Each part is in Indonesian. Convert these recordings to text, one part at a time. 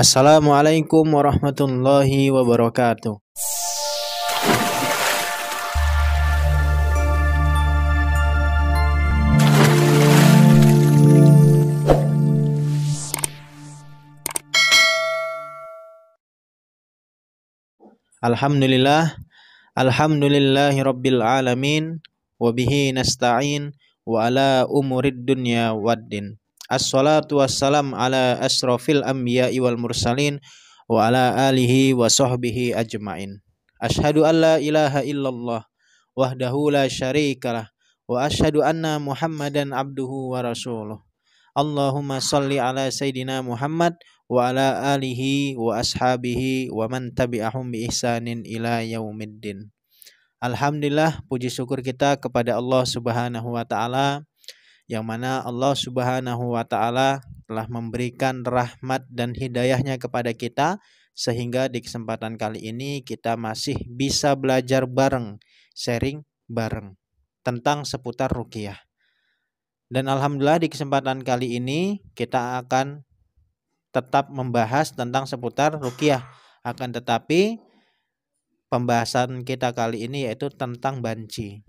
Assalamualaikum warahmatullahi wabarakatuh. Alhamdulillahi rabbil alamin, wabihi nasta'in, wa ala umurid dunya waddin. Assalatu wassalam ala asrafil anbiya'i wal mursalin, wa ala alihi wa sahbihi ajma'in. Ashhadu an la ilaha illallah, wahdahu la syarikalah, wa ashhadu anna Muhammadan abduhu wa rasuluh. Allahumma salli ala Sayyidina Muhammad wa ala alihi wa ashabihi wa man tabi'ahum bi ihsanin ila yaumiddin. Alhamdulillah, puji syukur kita kepada Allah Subhanahu wa taala, yang mana Allah Subhanahu wa taala telah memberikan rahmat dan hidayahnya kepada kita, sehingga di kesempatan kali ini kita masih bisa belajar bareng, sharing bareng tentang seputar ruqyah. Dan alhamdulillah di kesempatan kali ini kita akan tetap membahas tentang seputar ruqyah. Akan tetapi pembahasan kita kali ini yaitu tentang banci.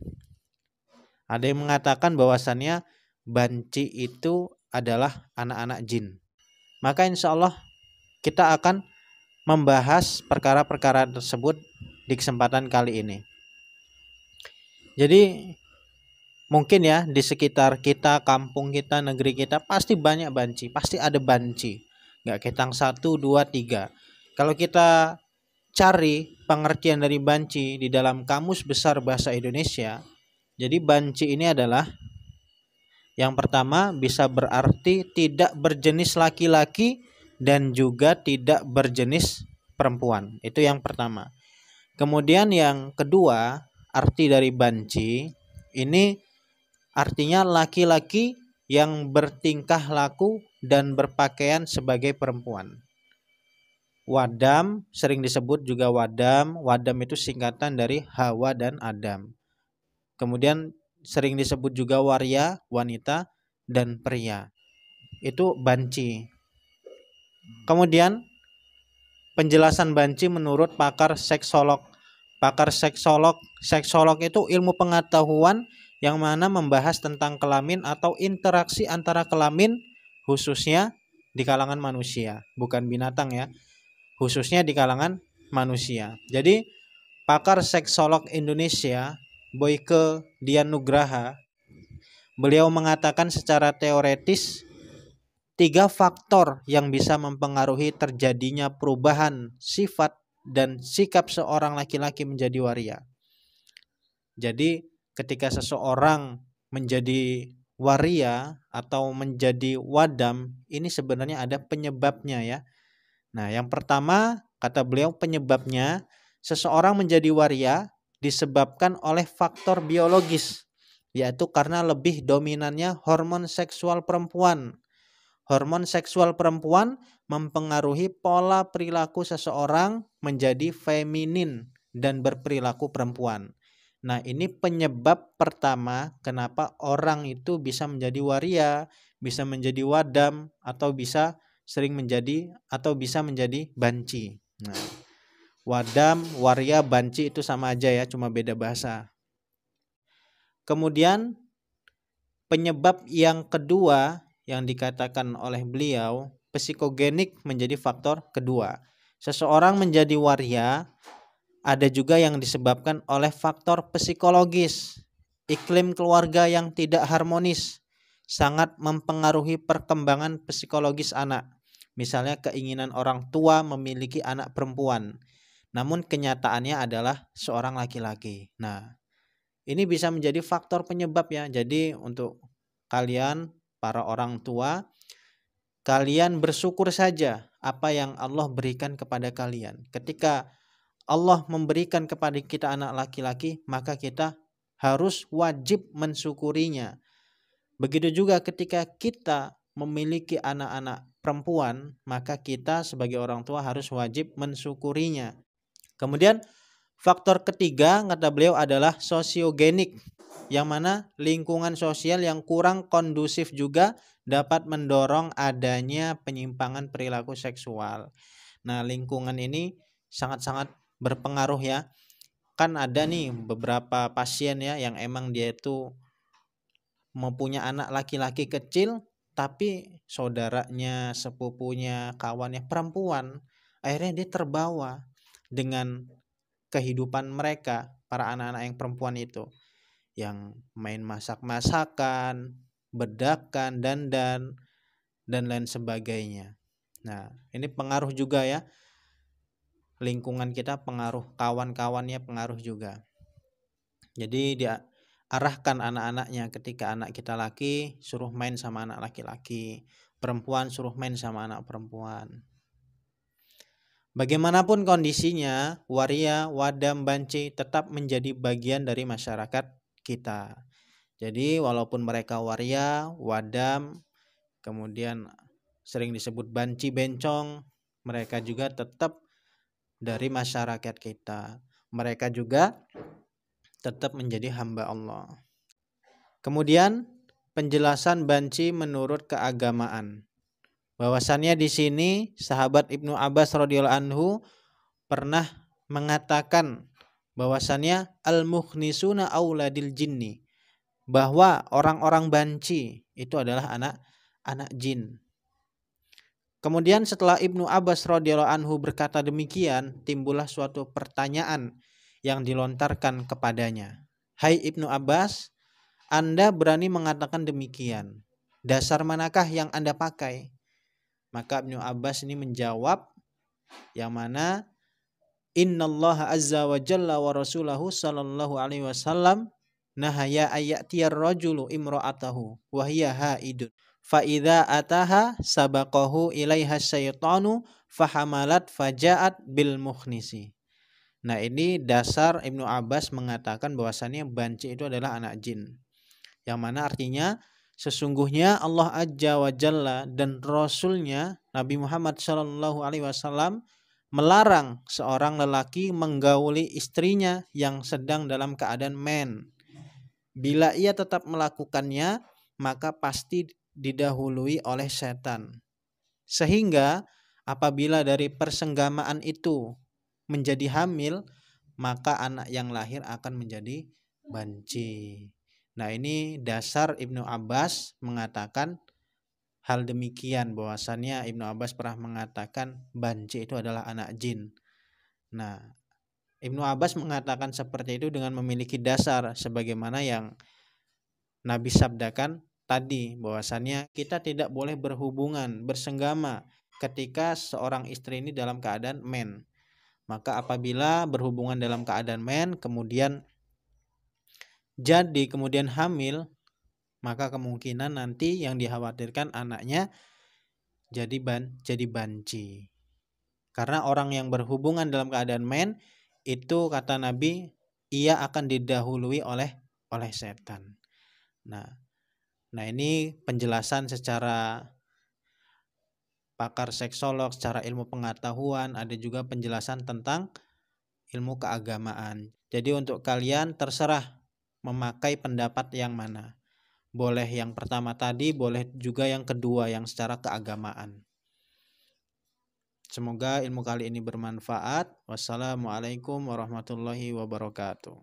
Ada yang mengatakan bahwasannya banci itu adalah anak-anak jin. Maka insya Allah kita akan membahas perkara-perkara tersebut di kesempatan kali ini. Jadi mungkin ya di sekitar kita, kampung kita, negeri kita pasti banyak banci, pasti ada banci. Nggak ketang 1, 2, 3. Kalau kita cari pengertian dari banci di dalam Kamus Besar Bahasa Indonesia, jadi banci ini adalah yang pertama bisa berarti tidak berjenis laki-laki dan juga tidak berjenis perempuan. Itu yang pertama. Kemudian yang kedua, arti dari banci ini artinya laki-laki yang bertingkah laku dan berpakaian sebagai perempuan. Wadam sering disebut juga wadam. Wadam itu singkatan dari Hawa dan Adam. Kemudian sering disebut juga waria, wanita, dan pria. Itu banci. Kemudian penjelasan banci menurut pakar seksolog. Pakar seksolog itu ilmu pengetahuan yang mana membahas tentang kelamin atau interaksi antara kelamin, khususnya di kalangan manusia, bukan binatang ya, khususnya di kalangan manusia. Jadi pakar seksolog Indonesia Boyke Dian Nugraha, beliau mengatakan secara teoretis 3 faktor yang bisa mempengaruhi terjadinya perubahan sifat dan sikap seorang laki-laki menjadi waria. Jadi ketika seseorang menjadi waria atau menjadi wadam, ini sebenarnya ada penyebabnya ya. Nah, yang pertama kata beliau penyebabnya seseorang menjadi waria disebabkan oleh faktor biologis, yaitu karena lebih dominannya hormon seksual perempuan. Hormon seksual perempuan mempengaruhi pola perilaku seseorang menjadi feminin dan berperilaku perempuan. Nah, ini penyebab pertama kenapa orang itu bisa menjadi waria, bisa menjadi wadam, atau bisa sering menjadi atau bisa menjadi banci. Nah, wadam, waria, banci itu sama aja ya, cuma beda bahasa. Kemudian penyebab yang kedua yang dikatakan oleh beliau, psikogenik menjadi faktor kedua. Seseorang menjadi waria ada juga yang disebabkan oleh faktor psikologis. Iklim keluarga yang tidak harmonis sangat mempengaruhi perkembangan psikologis anak. Misalnya keinginan orang tua memiliki anak perempuan, namun kenyataannya adalah seorang laki-laki. Nah, ini bisa menjadi faktor penyebab ya. Jadi untuk kalian para orang tua, kalian bersyukur saja apa yang Allah berikan kepada kalian. Ketika Allah memberikan kepada kita anak laki-laki, maka kita harus wajib mensyukurinya. Begitu juga ketika kita memiliki anak-anak perempuan, maka kita sebagai orang tua harus wajib mensyukurinya. Kemudian faktor ketiga kata beliau adalah sosiogenik, yang mana lingkungan sosial yang kurang kondusif juga dapat mendorong adanya penyimpangan perilaku seksual. Nah, lingkungan ini sangat-sangat berpengaruh ya. Kan ada nih beberapa pasien ya yang emang dia itu mempunyai anak laki-laki kecil, tapi saudaranya, sepupunya, kawannya perempuan. Akhirnya dia terbawa dengan kehidupan mereka, para anak-anak yang perempuan itu, yang main masak-masakan, bedakan, dandan, dan lain sebagainya. Nah, ini pengaruh juga ya, lingkungan kita pengaruh, kawan-kawannya pengaruh juga. Jadi dia arahkan anak-anaknya, ketika anak kita laki suruh main sama anak laki-laki, perempuan suruh main sama anak perempuan. Bagaimanapun kondisinya, waria, wadam, banci tetap menjadi bagian dari masyarakat kita. Jadi walaupun mereka waria, wadam, kemudian sering disebut banci, bencong, mereka juga tetap dari masyarakat kita. Mereka juga tetap menjadi hamba Allah. Kemudian penjelasan banci menurut keagamaan. Bahwasannya di sini sahabat Ibnu Abbas radhiyallahu anhu pernah mengatakan bahwasannya al-mukhnisuna auladil jinni, bahwa orang-orang banci itu adalah anak jin. Kemudian setelah Ibnu Abbas radhiyallahu anhu berkata demikian, timbullah suatu pertanyaan yang dilontarkan kepadanya. Hai Ibnu Abbas, Anda berani mengatakan demikian. Dasar manakah yang Anda pakai? Maka Ibnu Abbas ini menjawab, yang mana innallaha azza wa jalla wa rasulahu sallallahu alaihi wasallam nahaya ayyatiyar rajulu imra'atahu wa hiya haidun fa idza ataha sabaqahu ilaiha syaitanu fahamalat faja'at bil mukhnisi. Nah, ini dasar Ibnu Abbas mengatakan bahwasannya banci itu adalah anak jin. Yang mana artinya sesungguhnya Allah Azza wa Jalla dan Rasulnya Nabi Muhammad Shallallahu Alaihi Wasallam melarang seorang lelaki menggauli istrinya yang sedang dalam keadaan men. Bila ia tetap melakukannya, maka pasti didahului oleh setan. Sehingga apabila dari persenggamaan itu menjadi hamil, maka anak yang lahir akan menjadi banci. Nah, ini dasar Ibnu Abbas mengatakan hal demikian, bahwasannya Ibnu Abbas pernah mengatakan banci itu adalah anak jin. Nah, Ibnu Abbas mengatakan seperti itu dengan memiliki dasar sebagaimana yang Nabi sabdakan tadi, bahwasannya kita tidak boleh berhubungan, bersenggama ketika seorang istri ini dalam keadaan men. Maka apabila berhubungan dalam keadaan men kemudian hamil, maka kemungkinan nanti yang dikhawatirkan anaknya jadi banci. Karena orang yang berhubungan dalam keadaan men itu kata Nabi, ia akan didahului oleh setan. Nah, ini penjelasan secara pakar seksolog, secara ilmu pengetahuan, ada juga penjelasan tentang ilmu keagamaan. Jadi untuk kalian terserah memakai pendapat yang mana. Boleh yang pertama tadi, boleh juga yang kedua yang secara keagamaan. Semoga ilmu kali ini bermanfaat. Wassalamualaikum warahmatullahi wabarakatuh.